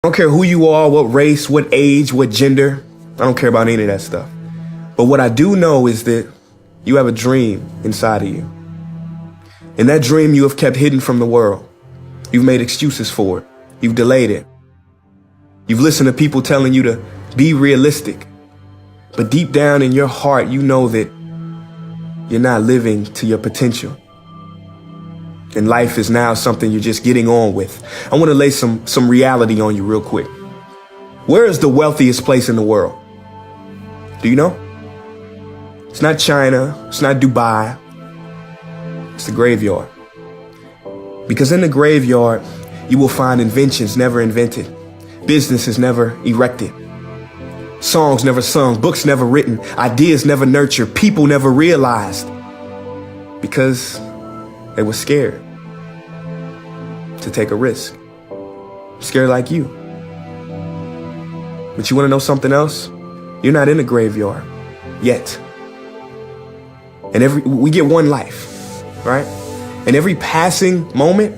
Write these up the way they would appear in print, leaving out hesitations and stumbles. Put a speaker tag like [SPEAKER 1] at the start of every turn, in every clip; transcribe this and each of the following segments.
[SPEAKER 1] I don't care who you are, what race, what age, what gender. I don't care about any of that stuff. But what I do know is that you have a dream inside of you. And that dream you have kept hidden from the world. You've made excuses for it. You've delayed it. You've listened to people telling you to be realistic. But deep down in your heart, you know that you're not living to your potential. And life is now something you're just getting on with. I want to lay some reality on you real quick. Where is the wealthiest place in the world? Do you know? It's not China. It's not Dubai. It's the graveyard. Because in the graveyard, you will find inventions never invented, businesses never erected, songs never sung, books never written, ideas never nurtured, people never realized. Because they were scared to take a risk. Scared like you. But you want to know something else? You're not in the graveyard yet. And we get one life, right? And every passing moment,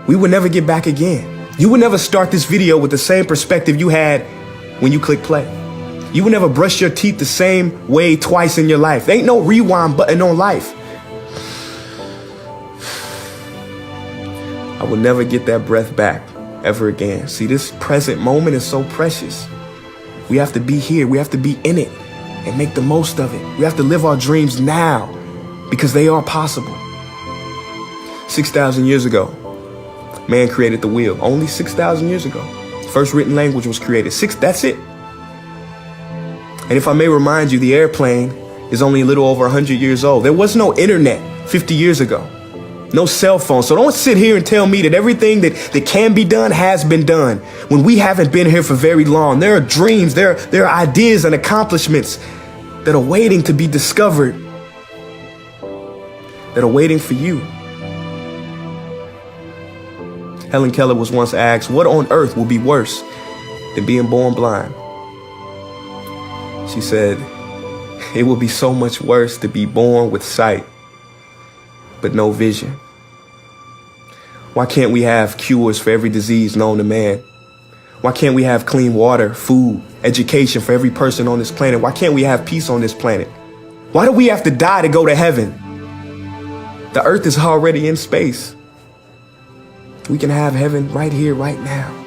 [SPEAKER 1] we will never get back again. You will never start this video with the same perspective you had when you click play. You will never brush your teeth the same way twice in your life. There ain't no rewind button on life. I will never get that breath back ever again. See, this present moment is so precious. We have to be here. We have to be in it and make the most of it. We have to live our dreams now because they are possible. 6,000 years ago, man created the wheel. Only 6,000 years ago. First written language was created. That's it. And if I may remind you, the airplane is only a little over 100 years old. There was no internet 50 years ago. No cell phone. So don't sit here and tell me that everything that can be done has been done when we haven't been here for very long. There are dreams, there are ideas and accomplishments that are waiting to be discovered, that are waiting for you. Helen Keller was once asked, what on earth will be worse than being born blind? She said, it will be so much worse to be born with sight but no vision. Why can't we have cures for every disease known to man? Why can't we have clean water, food, education for every person on this planet? Why can't we have peace on this planet? Why do we have to die to go to heaven? The earth is already in space. We can have heaven right here, right now.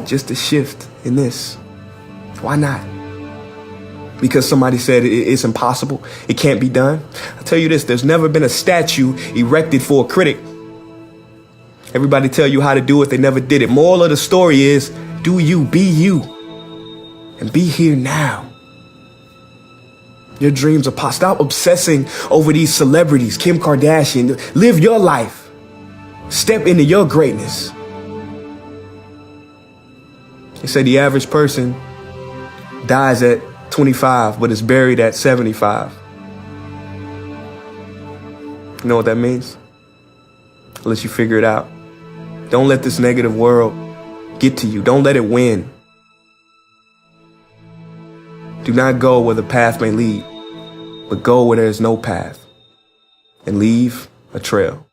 [SPEAKER 1] Just a shift in this. Why not? Because somebody said it's impossible, it can't be done. I'll tell you this, there's never been a statue erected for a critic. Everybody tell you how to do it, they never did it. Moral of the story is, do you, be you, and be here now. Your dreams are possible. Stop obsessing over these celebrities, Kim Kardashian. Live your life. Step into your greatness. They say the average person dies at 25, but is buried at 75. You know what that means? Unless you figure it out. Don't let this negative world get to you. Don't let it win. Do not go where the path may lead, but go where there is no path and leave a trail.